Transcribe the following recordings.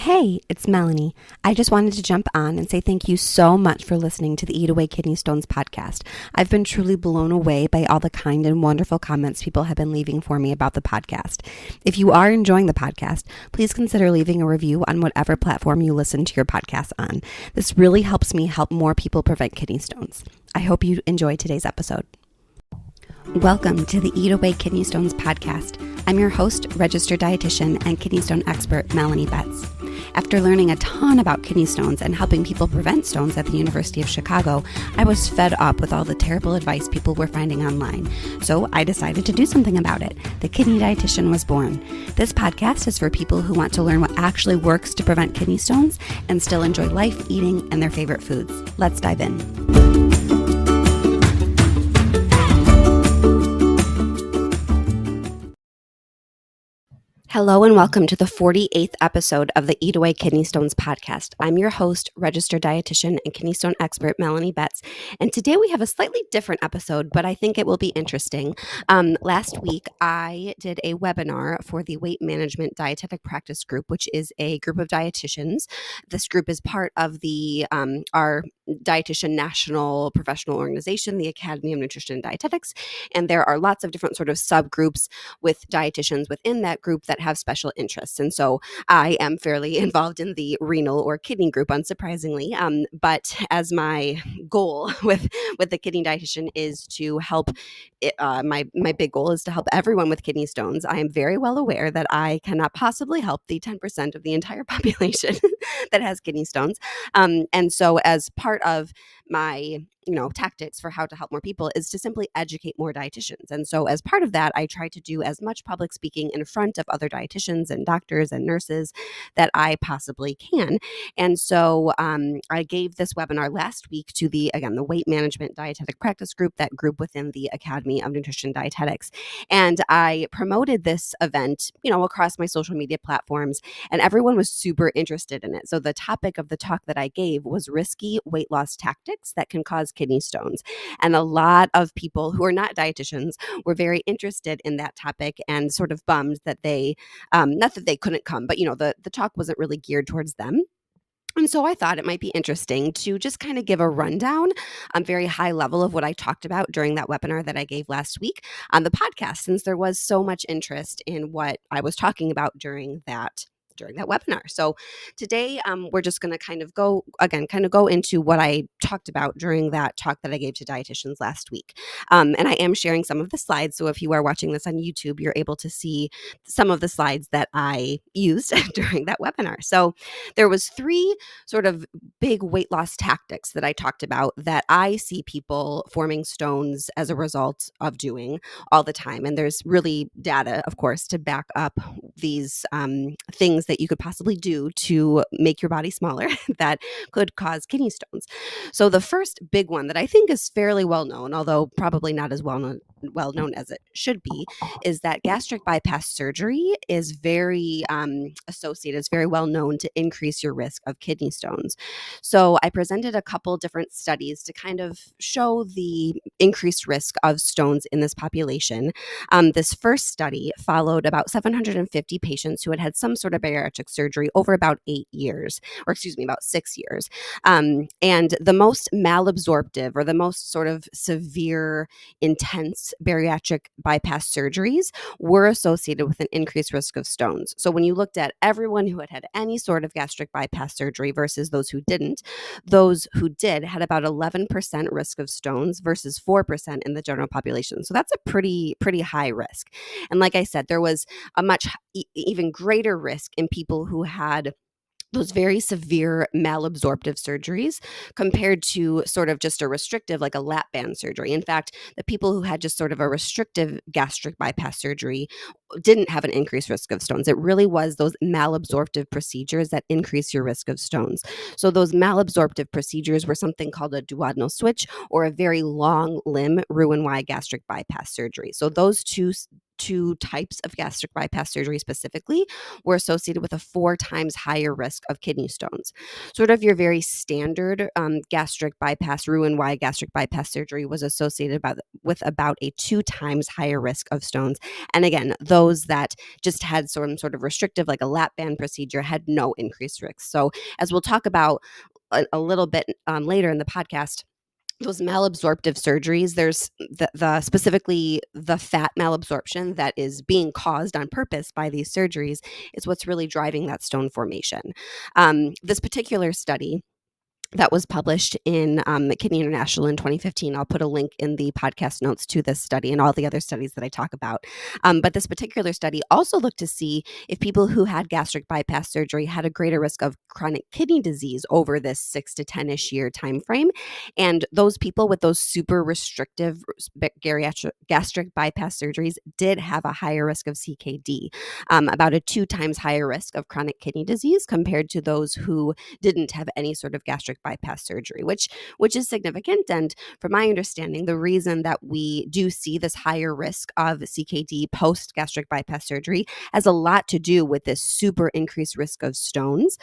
Hey, it's Melanie. I just wanted to jump on and say thank you so much for listening to the Eat Away Kidney Stones podcast. I've been truly blown away by all the kind and wonderful comments people have been leaving for me about the podcast. If you are enjoying the podcast, please consider leaving a review on whatever platform you listen to your podcast on. This really helps me help more people prevent kidney stones. I hope you enjoy today's episode. Welcome to the Eat Away Kidney Stones podcast. I'm your host, registered dietitian and kidney stone expert, Melanie Betts. After learning a ton about kidney stones and helping people prevent stones at the University of Chicago, I was fed up with all the terrible advice people were finding online. So I decided to do something about it. The Kidney Dietitian was born. This podcast is for people who want to learn what actually works to prevent kidney stones and still enjoy life, eating, and their favorite foods. Let's dive in. Hello and welcome to the 48th episode of the Eat Away Kidney Stones podcast. I'm your host, registered dietitian and kidney stone expert, Melanie Betts. And today we have a slightly different episode, but I think it will be interesting. Last week, I did a webinar for the Weight Management Dietetic Practice Group, which is a group of dietitians. This group is part of the our dietitian national professional organization, the Academy of Nutrition and Dietetics. And there are lots of different sort of subgroups with dietitians within that group that have special interests. And so I am fairly involved in the renal or kidney group, unsurprisingly. But as my goal with the kidney dietitian is to help, my big goal is to help everyone with kidney stones. I am very well aware that I cannot possibly help the 10% of the entire population that has kidney stones. And so as part of my tactics for how to help more people is to simply educate more dietitians. And so as part of that, I try to do as much public speaking in front of other dietitians and doctors and nurses that I possibly can. And so I gave this webinar last week to the Weight Management Dietetic Practice Group, that group within the Academy of Nutrition and Dietetics. And I promoted this event, across my social media platforms, and everyone was super interested in it. So the topic of the talk that I gave was risky weight loss tactics that can cause kidney stones. And a lot of people who are not dietitians were very interested in that topic and sort of bummed that they, not that they couldn't come, but the talk wasn't really geared towards them. And so I thought it might be interesting to just kind of give a rundown on very high level of what I talked about during that webinar that I gave last week on the podcast, since there was so much interest in what I was talking about during that webinar. So today we're just going to kind of go into what I talked about during that talk that I gave to dietitians last week. And I am sharing some of the slides. So if you are watching this on YouTube, you're able to see some of the slides that I used during that webinar. So there was 3 sort of big weight loss tactics that I talked about that I see people forming stones as a result of doing all the time. And there's really data, of course, to back up these things that you could possibly do to make your body smaller that could cause kidney stones. So the first big one that I think is fairly well known, although probably not as well known as it should be, is that gastric bypass surgery is very associated, it's very well known to increase your risk of kidney stones. So I presented a couple different studies to kind of show the increased risk of stones in this population. This first study followed about 750 patients who had some sort of bariatric surgery over about 8 years, about 6 years. And the most malabsorptive or the most sort of severe, intense bariatric bypass surgeries were associated with an increased risk of stones. So when you looked at everyone who had any sort of gastric bypass surgery versus those who didn't, those who did had about 11% risk of stones versus 4% in the general population. So that's a pretty high risk. And like I said, there was a much even greater risk in people who had those very severe malabsorptive surgeries compared to sort of just a restrictive, like a lap band surgery. In fact, the people who had just sort of a restrictive gastric bypass surgery didn't have an increased risk of stones. It really was those malabsorptive procedures that increase your risk of stones. So those malabsorptive procedures were something called a duodenal switch or a very long limb Roux-en-Y gastric bypass surgery. So those two two types of gastric bypass surgery specifically were associated with a 4 times higher risk of kidney stones. Sort of your very standard gastric bypass, Roux-en-Y gastric bypass surgery was associated with about a 2 times higher risk of stones. And again, those that just had some sort of restrictive, like a lap band procedure, had no increased risk. So as we'll talk about a little bit later in the podcast, those malabsorptive surgeries, there's the specifically the fat malabsorption that is being caused on purpose by these surgeries is what's really driving that stone formation. This particular study that was published in Kidney International in 2015. I'll put a link in the podcast notes to this study and all the other studies that I talk about. But this particular study also looked to see if people who had gastric bypass surgery had a greater risk of chronic kidney disease over this 6 to 10-ish year time frame. And those people with those super restrictive gastric bypass surgeries did have a higher risk of CKD, about a 2 times higher risk of chronic kidney disease compared to those who didn't have any sort of gastric bypass surgery, which is significant. And from my understanding, the reason that we do see this higher risk of CKD post gastric bypass surgery has a lot to do with this super increased risk of stones.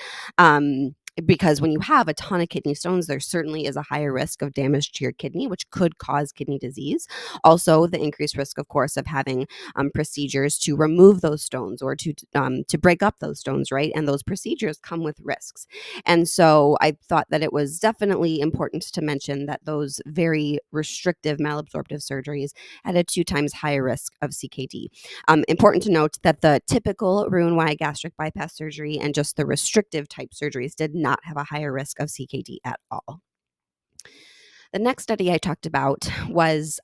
Because when you have a ton of kidney stones, there certainly is a higher risk of damage to your kidney, which could cause kidney disease. Also, the increased risk, of course, of having procedures to remove those stones or to break up those stones, right? And those procedures come with risks. And so I thought that it was definitely important to mention that those very restrictive malabsorptive surgeries had a 2 times higher risk of CKD. Important to note that the typical Roux-en-Y gastric bypass surgery and just the restrictive type surgeries did not have a higher risk of CKD at all. The next study I talked about was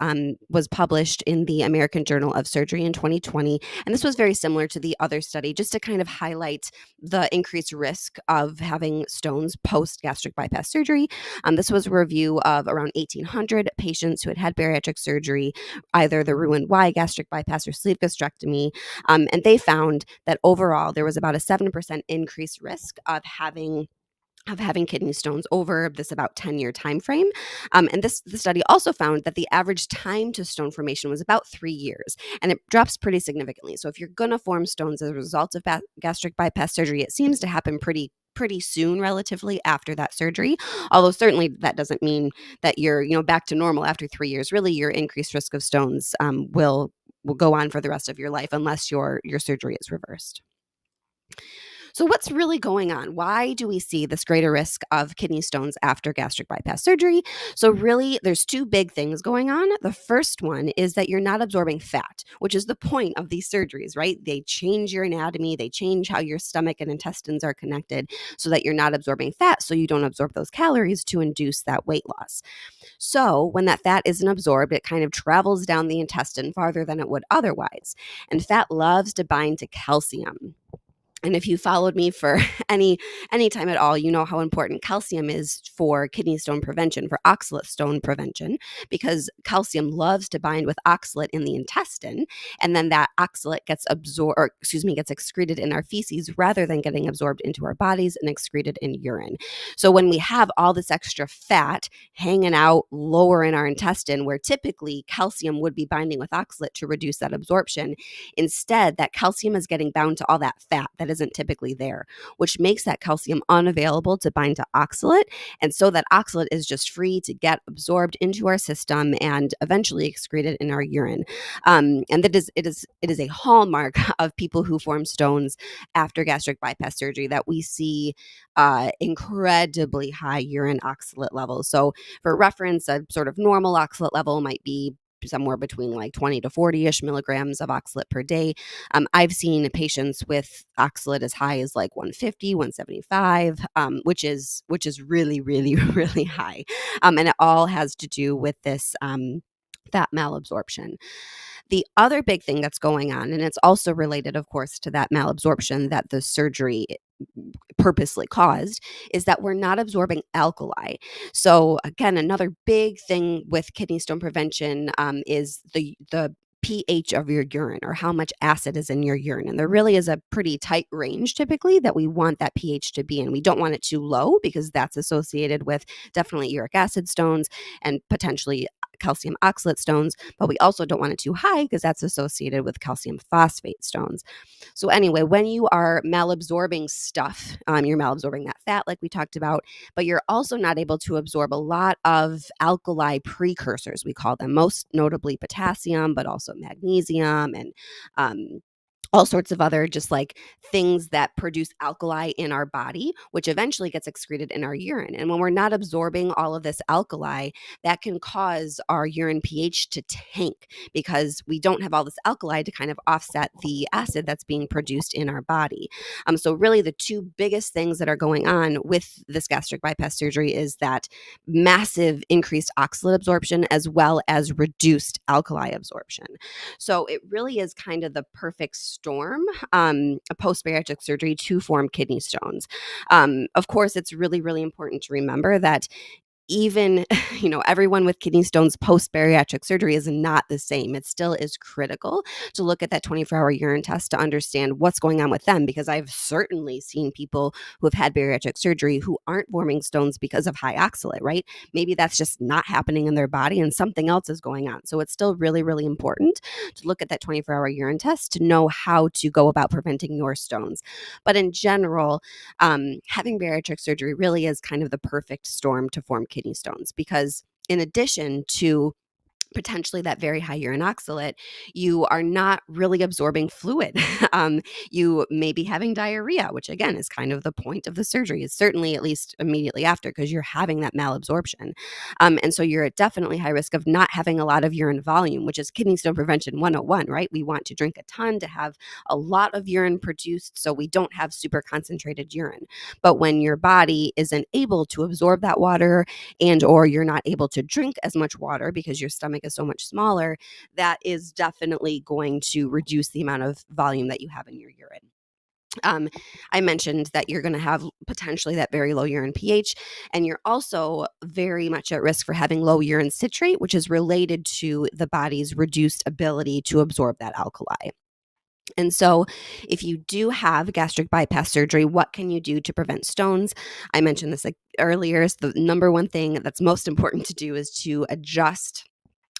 published in the American Journal of Surgery in 2020, and this was very similar to the other study, just to kind of highlight the increased risk of having stones post gastric bypass surgery. This was a review of around 1,800 patients who had had bariatric surgery, either the Roux-en-Y gastric bypass or sleeve gastrectomy, and they found that overall there was about a 7% increased risk of having kidney stones over this about 10-year time frame. And the study also found that the average time to stone formation was about 3 years, and it drops pretty significantly. So if you're going to form stones as a result of gastric bypass surgery, it seems to happen pretty soon relatively after that surgery. Although certainly that doesn't mean that you're back to normal after 3 years. Really, your increased risk of stones will go on for the rest of your life unless your surgery is reversed. So what's really going on? Why do we see this greater risk of kidney stones after gastric bypass surgery? So really, there's 2 big things going on. The first one is that you're not absorbing fat, which is the point of these surgeries, right? They change your anatomy, they change how your stomach and intestines are connected so that you're not absorbing fat, so you don't absorb those calories to induce that weight loss. So when that fat isn't absorbed, it kind of travels down the intestine farther than it would otherwise. And fat loves to bind to calcium. And if you followed me for any time at all, you know how important calcium is for kidney stone prevention, for oxalate stone prevention, because calcium loves to bind with oxalate in the intestine, and then that oxalate gets gets excreted in our feces rather than getting absorbed into our bodies and excreted in urine. So when we have all this extra fat hanging out lower in our intestine, where typically calcium would be binding with oxalate to reduce that absorption, instead that calcium is getting bound to all that fat that isn't typically there, which makes that calcium unavailable to bind to oxalate. And so that oxalate is just free to get absorbed into our system and eventually excreted in our urine. And it is a hallmark of people who form stones after gastric bypass surgery that we see incredibly high urine oxalate levels. So for reference, a sort of normal oxalate level might be somewhere between like 20 to 40-ish milligrams of oxalate per day. I've seen patients with oxalate as high as like 150, 175, which is really, really, really high. And it all has to do with this fat malabsorption. The other big thing that's going on, and it's also related, of course, to that malabsorption that the surgery purposely caused, is that we're not absorbing alkali. So again, another big thing with kidney stone prevention is the pH of your urine, or how much acid is in your urine. And there really is a pretty tight range typically that we want that pH to be in. We don't want it too low because that's associated with definitely uric acid stones and potentially calcium oxalate stones, but we also don't want it too high because that's associated with calcium phosphate stones. So anyway, when you are malabsorbing stuff, you're malabsorbing that fat like we talked about, but you're also not able to absorb a lot of alkali precursors, we call them, most notably potassium, but also magnesium and um, all sorts of other just like things that produce alkali in our body, which eventually gets excreted in our urine. And when we're not absorbing all of this alkali, that can cause our urine pH to tank because we don't have all this alkali to kind of offset the acid that's being produced in our body. So really the two biggest things that are going on with this gastric bypass surgery is that massive increased oxalate absorption as well as reduced alkali absorption. So it really is kind of the perfect storm, post bariatric surgery to form kidney stones. Of course, it's really, really important to remember that even everyone with kidney stones post bariatric surgery is not the same. It still is critical to look at that 24-hour urine test to understand what's going on with them, because I've certainly seen people who have had bariatric surgery who aren't forming stones because of high oxalate, right? Maybe that's just not happening in their body and something else is going on. So it's still really, really important to look at that 24-hour urine test to know how to go about preventing your stones. But in general, having bariatric surgery really is kind of the perfect storm to form kidney stones, because in addition to potentially that very high urine oxalate, you are not really absorbing fluid. You may be having diarrhea, which again is kind of the point of the surgery. It's certainly at least immediately after, because you're having that malabsorption. And so you're at definitely high risk of not having a lot of urine volume, which is kidney stone prevention 101, right? We want to drink a ton to have a lot of urine produced so we don't have super concentrated urine. But when your body isn't able to absorb that water, and or you're not able to drink as much water because your stomach is so much smaller, that is definitely going to reduce the amount of volume that you have in your urine. I mentioned that you're going to have potentially that very low urine pH, and you're also very much at risk for having low urine citrate, which is related to the body's reduced ability to absorb that alkali. And so, if you do have gastric bypass surgery, what can you do to prevent stones? I mentioned this earlier. So the number one thing that's most important to do is to adjust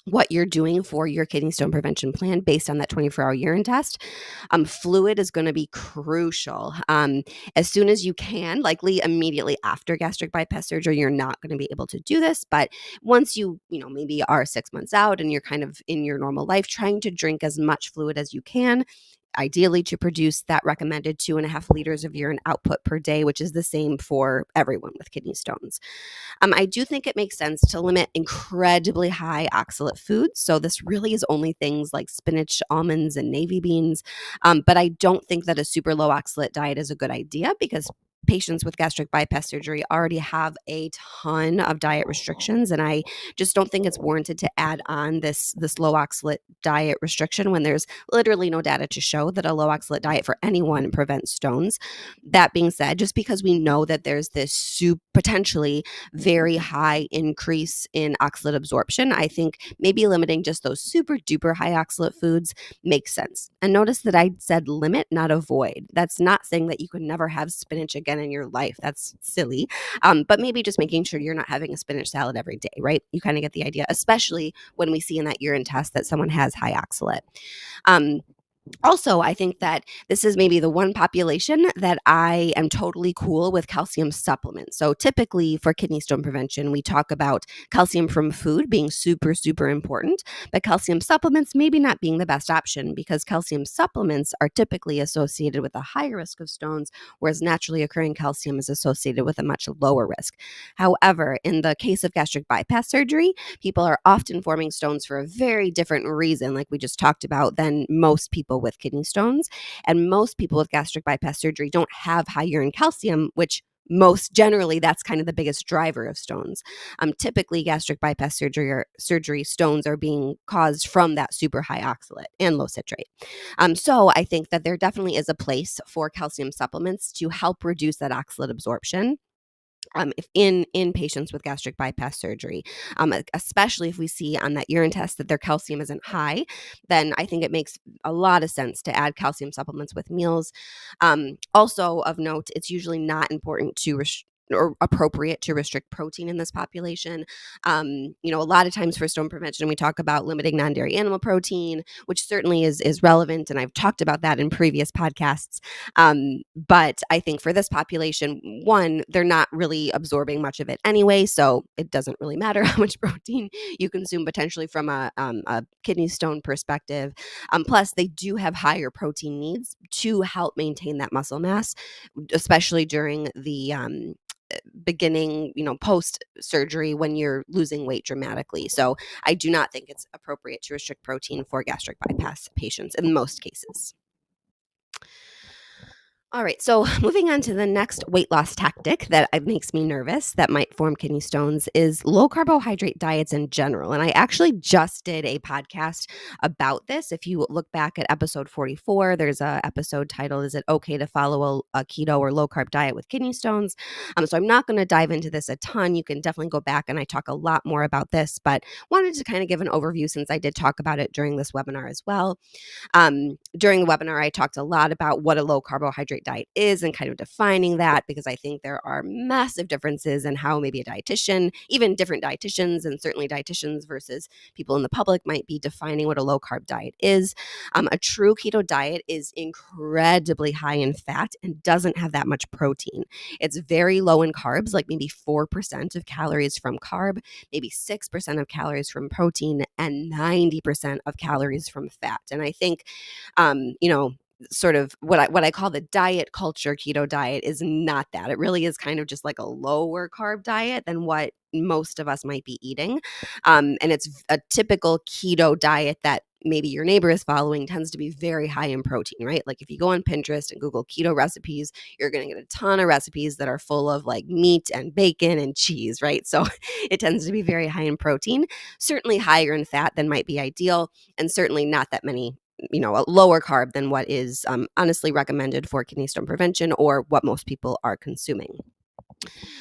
what you're doing for your kidney stone prevention plan based on that 24-hour urine test. Fluid is going to be crucial. As soon as you can, likely immediately after gastric bypass surgery, you're not going to be able to do this. But once maybe are 6 months out and you're kind of in your normal life, trying to drink as much fluid as you can, ideally to produce that recommended 2.5 liters of urine output per day, which is the same for everyone with kidney stones. I do think it makes sense to limit incredibly high oxalate foods. So this really is only things like spinach, almonds, and navy beans. But I don't think that a super low oxalate diet is a good idea, because patients with gastric bypass surgery already have a ton of diet restrictions, and I just don't think it's warranted to add on this low oxalate diet restriction when there's literally no data to show that a low oxalate diet for anyone prevents stones. That being said, just because we know that there's this potentially very high increase in oxalate absorption, I think maybe limiting just those super duper high oxalate foods makes sense. And notice that I said limit, not avoid. That's not saying that you could never have spinach again in your life. That's silly. But maybe just making sure you're not having a spinach salad every day, right? You kind of get the idea, especially when we see in that urine test that someone has high oxalate. Um, Also, I think that this is maybe the one population that I am totally cool with calcium supplements. So typically for kidney stone prevention, we talk about calcium from food being super, super important, but calcium supplements maybe not being the best option, because calcium supplements are typically associated with a higher risk of stones, whereas naturally occurring calcium is associated with a much lower risk. However, in the case of gastric bypass surgery, people are often forming stones for a very different reason, like we just talked about, than most people with kidney stones. And most people with gastric bypass surgery don't have high urine calcium, which most generally that's kind of the biggest driver of stones. Typically gastric bypass surgery stones are being caused from that super high oxalate and low citrate. So I think that there definitely is a place for calcium supplements to help reduce that oxalate absorption, if in patients with gastric bypass surgery, especially if we see on that urine test that their calcium isn't high, then I think it makes a lot of sense to add calcium supplements with meals. Also of note, it's usually not important to or appropriate to restrict protein in this population. A lot of times for stone prevention, we talk about limiting non-dairy animal protein, which certainly is relevant, and I've talked about that in previous podcasts. But I think for this population, one, they're not really absorbing much of it anyway, so it doesn't really matter how much protein you consume potentially from a kidney stone perspective. Plus, they do have higher protein needs to help maintain that muscle mass, especially during the beginning, post surgery when you're losing weight dramatically. So I do not think it's appropriate to restrict protein for gastric bypass patients in most cases. All right, so moving on to the next weight loss tactic that makes me nervous that might form kidney stones is low carbohydrate diets in general. And I actually just did a podcast about this. If you look back at episode 44, there's a episode titled, "Is it okay to follow a keto or low carb diet with kidney stones?" So I'm not going to dive into this a ton. You can definitely go back and I talk a lot more about this, but wanted to kind of give an overview since I did talk about it during this webinar as well. During the webinar, I talked a lot about what a low carbohydrate diet is and kind of defining that, because I think there are massive differences in how maybe a dietitian, even different dietitians and certainly dietitians versus people in the public, might be defining what a low carb diet is. A true keto diet is incredibly high in fat and doesn't have that much protein. It's very low in carbs, like maybe 4% of calories from carb, maybe 6% of calories from protein, and 90% of calories from fat. And I think, sort of what I call the diet culture keto diet is not that. It really is kind of just like a lower carb diet than what most of us might be eating. And it's a typical keto diet that maybe your neighbor is following tends to be very high in protein, right? Like if you go on Pinterest and Google keto recipes, you're going to get a ton of recipes that are full of like meat and bacon and cheese, right? So it tends to be very high in protein, certainly higher in fat than might be ideal, and certainly not that many, a lower carb than what is honestly recommended for kidney stone prevention or what most people are consuming.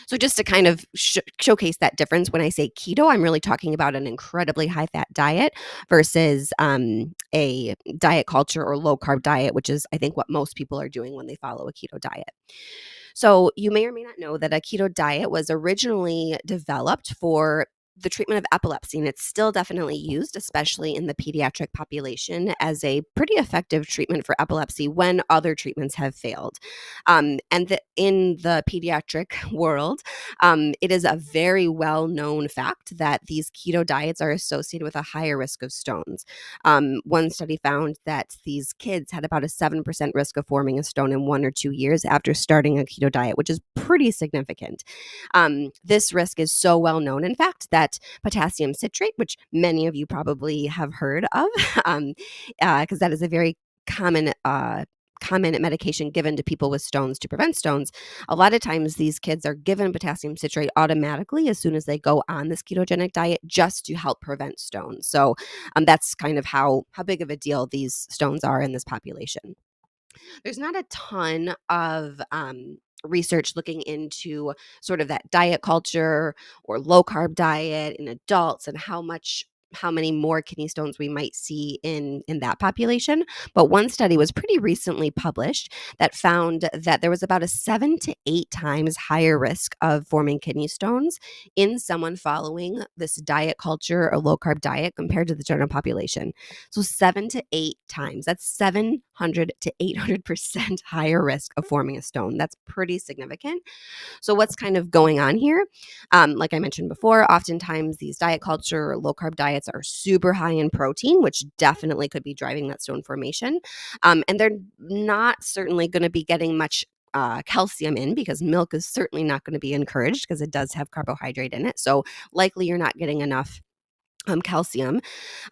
So just to kind of showcase that difference, when I say keto, I'm really talking about an incredibly high fat diet versus a diet culture or low carb diet, which is I think what most people are doing when they follow a keto diet. So you may or may not know that a keto diet was originally developed for the treatment of epilepsy, and it's still definitely used, especially in the pediatric population, as a pretty effective treatment for epilepsy when other treatments have failed. In the pediatric world, it is a very well-known fact that these keto diets are associated with a higher risk of stones. One study found that these kids had about a 7% risk of forming a stone in 1 or 2 years after starting a keto diet, which is pretty significant. This risk is so well known, in fact, that potassium citrate, which many of you probably have heard of, because that is a very common medication given to people with stones to prevent stones. A lot of times these kids are given potassium citrate automatically as soon as they go on this ketogenic diet just to help prevent stones. So that's kind of how big of a deal these stones are in this population. There's not a ton of research looking into sort of that diet culture or low carb diet in adults and how many more kidney stones we might see in that population. But one study was pretty recently published that found that there was about a 7 to 8 times higher risk of forming kidney stones in someone following this diet culture or low carb diet compared to the general population. So 7 to 8 times. That's 700 to 800% higher risk of forming a stone. That's pretty significant. So what's kind of going on here? Like I mentioned before, oftentimes these diet culture or low carb diets are super high in protein, which definitely could be driving that stone formation. And they're not certainly going to be getting much calcium in, because milk is certainly not going to be encouraged because it does have carbohydrate in it. So likely you're not getting enough calcium.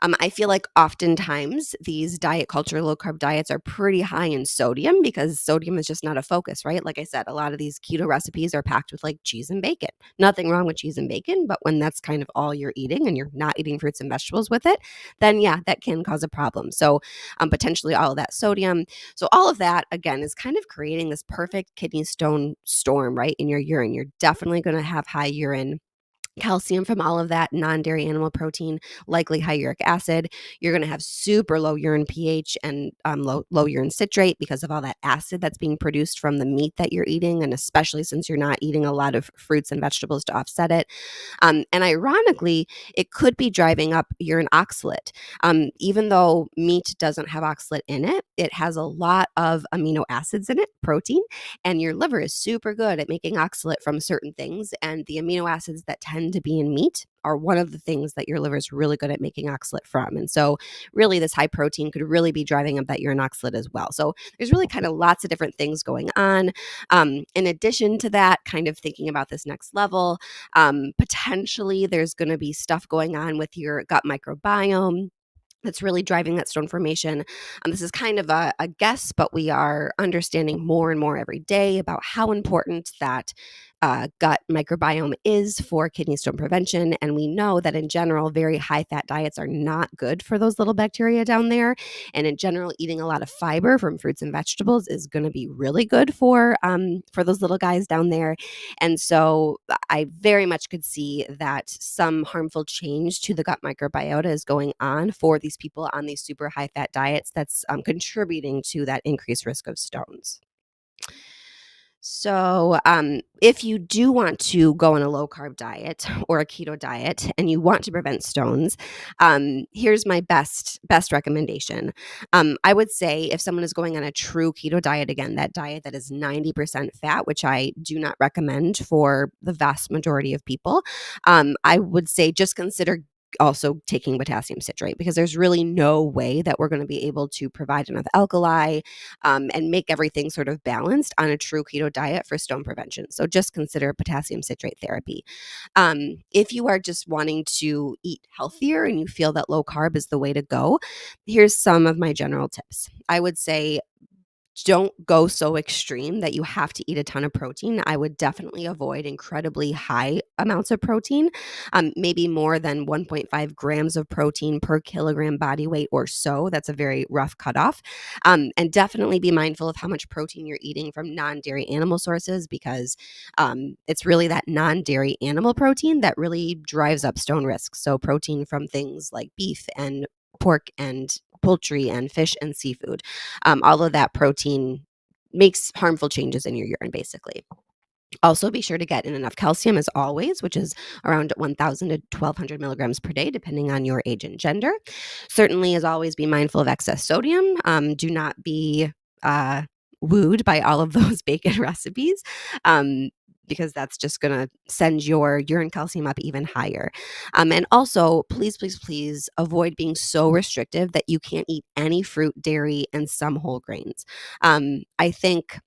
I feel like oftentimes these diet culture low carb diets are pretty high in sodium because sodium is just not a focus, right? Like I said, a lot of these keto recipes are packed with like cheese and bacon. Nothing wrong with cheese and bacon, but when that's kind of all you're eating and you're not eating fruits and vegetables with it, then yeah, that can cause a problem. So potentially all of that sodium. So all of that, again, is kind of creating this perfect kidney stone storm, right, in your urine. You're definitely going to have high urine calcium from all of that non-dairy animal protein, likely high uric acid. You're going to have super low urine pH and low urine citrate because of all that acid that's being produced from the meat that you're eating, and especially since you're not eating a lot of fruits and vegetables to offset it. And ironically, it could be driving up urine oxalate. Even though meat doesn't have oxalate in it, it has a lot of amino acids in it, protein, and your liver is super good at making oxalate from certain things. And the amino acids that tend to be in meat are one of the things that your liver is really good at making oxalate from. And so, really, this high protein could really be driving up that urine oxalate as well. So, there's really kind of lots of different things going on. In addition to that, kind of thinking about this next level, potentially there's going to be stuff going on with your gut microbiome that's really driving that stone formation. This is kind of a guess, but we are understanding more and more every day about how important that gut microbiome is for kidney stone prevention. And we know that in general, very high fat diets are not good for those little bacteria down there. And in general, eating a lot of fiber from fruits and vegetables is going to be really good for those little guys down there. And so I very much could see that some harmful change to the gut microbiota is going on for these people on these super high fat diets that's contributing to that increased risk of stones. So, if you do want to go on a low carb diet or a keto diet and you want to prevent stones, here's my best recommendation. I would say if someone is going on a true keto diet, again, that diet that is 90% fat, which I do not recommend for the vast majority of people, I would say just consider also taking potassium citrate, because there's really no way that we're going to be able to provide enough alkali and make everything sort of balanced on a true keto diet for stone prevention. So just consider potassium citrate therapy. If you are just wanting to eat healthier and you feel that low carb is the way to go, here's some of my general tips. I would say don't go so extreme that you have to eat a ton of protein. I would definitely avoid incredibly high amounts of protein, maybe more than 1.5 grams of protein per kilogram body weight or so. That's a very rough cutoff. And definitely be mindful of how much protein you're eating from non-dairy animal sources, because it's really that non-dairy animal protein that really drives up stone risk. So protein from things like beef and pork and poultry and fish and seafood. All of that protein makes harmful changes in your urine, basically. Also, be sure to get in enough calcium as always, which is around 1,000 to 1,200 milligrams per day, depending on your age and gender. Certainly, as always, be mindful of excess sodium. Do not be uh, wooed by all of those bacon recipes. Because that's just going to send your urine calcium up even higher. And also, please avoid being so restrictive that you can't eat any fruit, dairy, and some whole grains. I think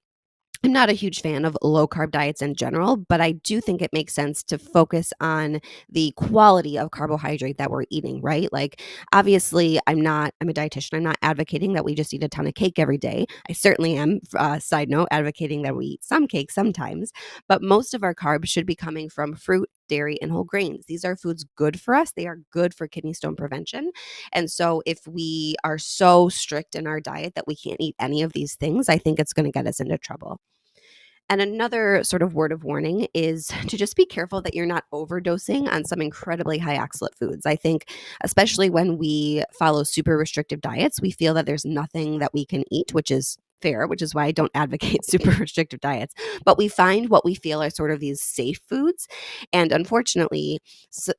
I'm not a huge fan of low carb diets in general, but I do think it makes sense to focus on the quality of carbohydrate that we're eating, right? Like, obviously, I'm a dietitian. I'm not advocating that we just eat a ton of cake every day. I certainly am, side note, advocating that we eat some cake sometimes, but most of our carbs should be coming from fruit, dairy, and whole grains. These are foods good for us. They are good for kidney stone prevention. And so if we are so strict in our diet that we can't eat any of these things, I think it's going to get us into trouble. And another sort of word of warning is to just be careful that you're not overdosing on some incredibly high oxalate foods. I think, especially when we follow super restrictive diets, we feel that there's nothing that we can eat, which is fair, which is why I don't advocate super restrictive diets. But we find what we feel are sort of these safe foods. And unfortunately,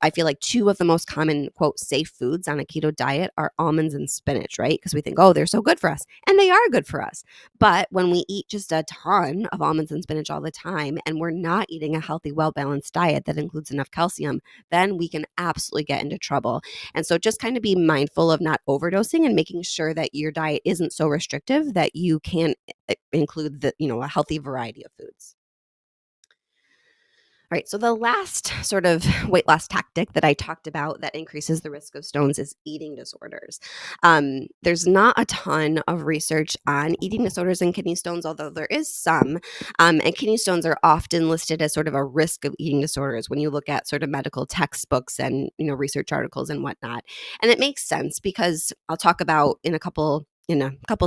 I feel like two of the most common, quote, safe foods on a keto diet are almonds and spinach, right? Because we think, oh, they're so good for us. And they are good for us. But when we eat just a ton of almonds and spinach all the time, and we're not eating a healthy, well-balanced diet that includes enough calcium, then we can absolutely get into trouble. And so just kind of be mindful of not overdosing and making sure that your diet isn't so restrictive that you can't include a healthy variety of foods. All right, so the last sort of weight loss tactic that I talked about that increases the risk of stones is eating disorders. There's not a ton of research on eating disorders and kidney stones, although there is some. And kidney stones are often listed as sort of a risk of eating disorders when you look at sort of medical textbooks and research articles and whatnot. And it makes sense because I'll talk about in a couple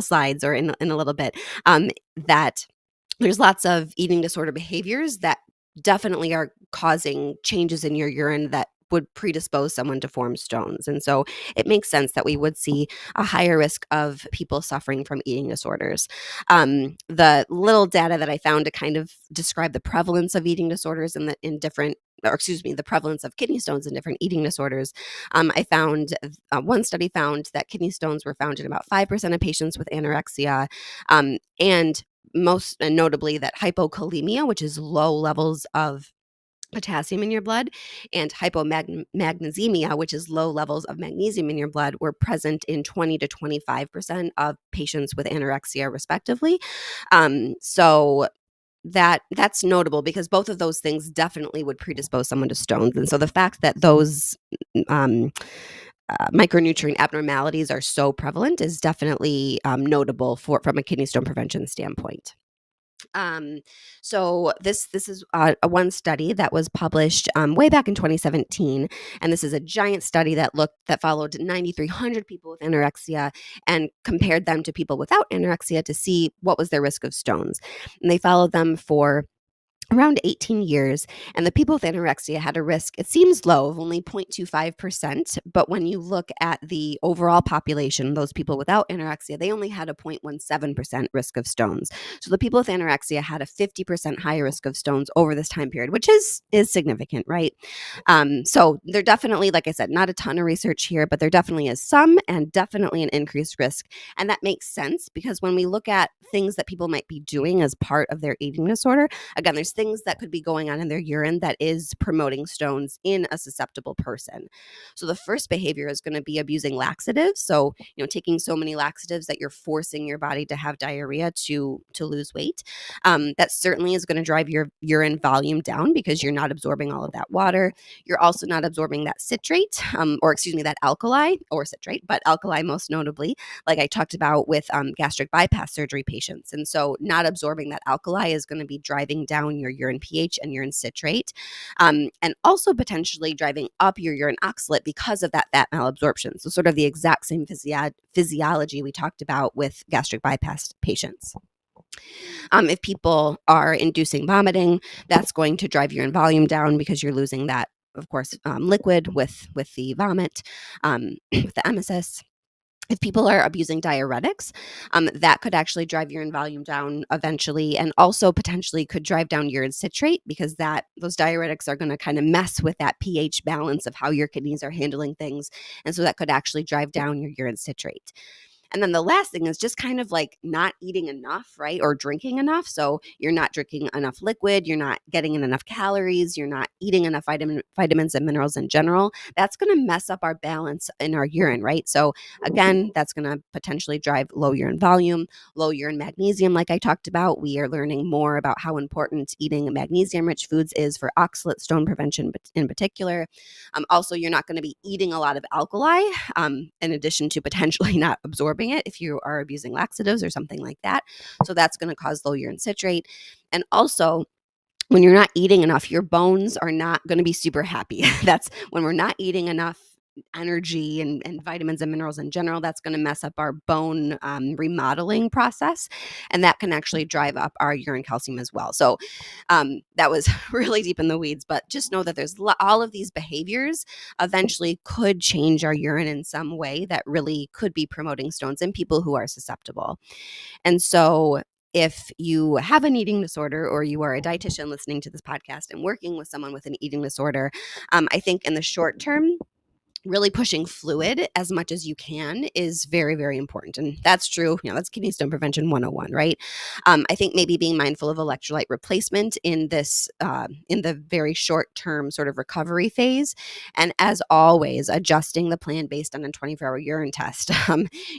slides or in a little bit that there's lots of eating disorder behaviors that definitely are causing changes in your urine that would predispose someone to form stones. And so it makes sense that we would see a higher risk of people suffering from eating disorders. The little data that I found to kind of describe the prevalence of eating disorders the prevalence of kidney stones in different eating disorders. I found one study found that kidney stones were found in about 5% of patients with anorexia, and most notably that hypokalemia, which is low levels of potassium in your blood, and hypomagnesemia, which is low levels of magnesium in your blood, were present in 20 to 25% of patients with anorexia, respectively. So that's notable because both of those things definitely would predispose someone to stones. And so the fact that those um, micronutrient abnormalities are so prevalent is definitely notable from a kidney stone prevention standpoint. Um, so this is a one study that was published way back in 2017, and this is a giant study that followed 9,300 people with anorexia and compared them to people without anorexia to see what was their risk of stones. And they followed them for around 18 years, and the people with anorexia had a risk, it seems low, of only 0.25%. But when you look at the overall population, those people without anorexia, they only had a 0.17% risk of stones. So the people with anorexia had a 50% higher risk of stones over this time period, which is significant, right? So there definitely, like I said, not a ton of research here, but there definitely is some, and definitely an increased risk. And that makes sense because when we look at things that people might be doing as part of their eating disorder, again, there's things that could be going on in their urine that is promoting stones in a susceptible person. So the first behavior is going to be abusing laxatives. So, taking so many laxatives that you're forcing your body to have diarrhea to lose weight. That certainly is going to drive your urine volume down because you're not absorbing all of that water. You're also not absorbing that citrate, that alkali or citrate, but alkali most notably, like I talked about with gastric bypass surgery patients. And so not absorbing that alkali is going to be driving down your urine pH and urine citrate, and also potentially driving up your urine oxalate because of that fat malabsorption. So sort of the exact same physiology we talked about with gastric bypass patients. If people are inducing vomiting, that's going to drive urine volume down because you're losing that, of course, liquid with the vomit, with the emesis. If people are abusing diuretics, that could actually drive urine volume down eventually, and also potentially could drive down urine citrate because those diuretics are going to kind of mess with that pH balance of how your kidneys are handling things. And so that could actually drive down your urine citrate. And then the last thing is just kind of like not eating enough, right? Or drinking enough. So you're not drinking enough liquid, you're not getting in enough calories, you're not eating enough vitamins and minerals in general. That's going to mess up our balance in our urine, right? So again, that's going to potentially drive low urine volume, low urine magnesium, like I talked about. We are learning more about how important eating magnesium-rich foods is for oxalate stone prevention in particular. Also, you're not going to be eating a lot of alkali, in addition to potentially not absorbing it if you are abusing laxatives or something like that. So that's going to cause low urine citrate. And also, when you're not eating enough, your bones are not going to be super happy. That's when we're not eating enough energy and vitamins and minerals in general, that's going to mess up our bone remodeling process. And that can actually drive up our urine calcium as well. So that was really deep in the weeds, but just know that there's all of these behaviors eventually could change our urine in some way that really could be promoting stones in people who are susceptible. And so if you have an eating disorder or you are a dietitian listening to this podcast and working with someone with an eating disorder, I think in the short term, really pushing fluid as much as you can is very, very important. And that's true. That's kidney stone prevention 101, right? I think maybe being mindful of electrolyte replacement in the very short term sort of recovery phase. And as always, adjusting the plan based on a 24-hour urine test.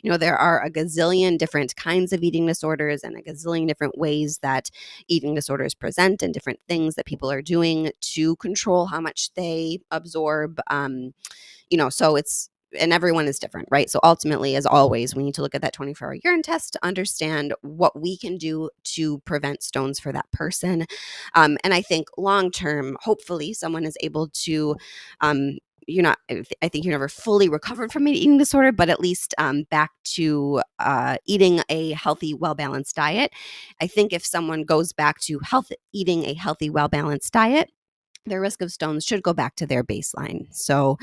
There are a gazillion different kinds of eating disorders and a gazillion different ways that eating disorders present and different things that people are doing to control how much they absorb. And everyone is different, right? So ultimately, as always, we need to look at that 24-hour urine test to understand what we can do to prevent stones for that person. And I think long term, hopefully someone is able to I think you're never fully recovered from an eating disorder, but at least back to eating a healthy, well-balanced diet. I think if someone goes back to eating a healthy, well-balanced diet, their risk of stones should go back to their baseline. So,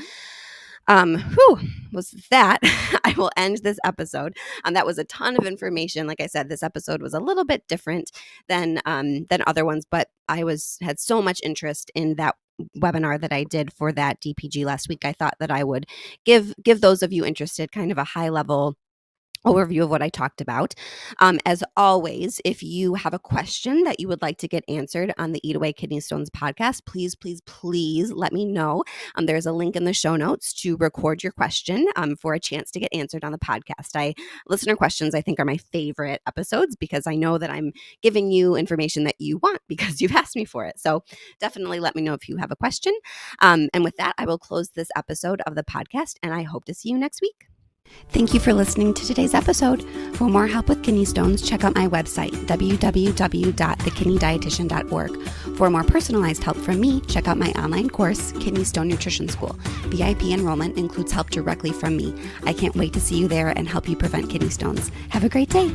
was that. I will end this episode. That was a ton of information. Like I said, this episode was a little bit different than other ones, but I had so much interest in that webinar that I did for that DPG last week. I thought that I would give those of you interested kind of a high level overview of what I talked about. As always, if you have a question that you would like to get answered on the Eat Away Kidney Stones podcast, please, please, please let me know. There's a link in the show notes to record your question for a chance to get answered on the podcast. Listener questions, I think, are my favorite episodes because I know that I'm giving you information that you want because you've asked me for it. So definitely let me know if you have a question. And with that, I will close this episode of the podcast, and I hope to see you next week. Thank you for listening to today's episode. For more help with kidney stones, check out my website, www.thekidneydietitian.org. For more personalized help from me, check out my online course, Kidney Stone Nutrition School. VIP enrollment includes help directly from me. I can't wait to see you there and help you prevent kidney stones. Have a great day.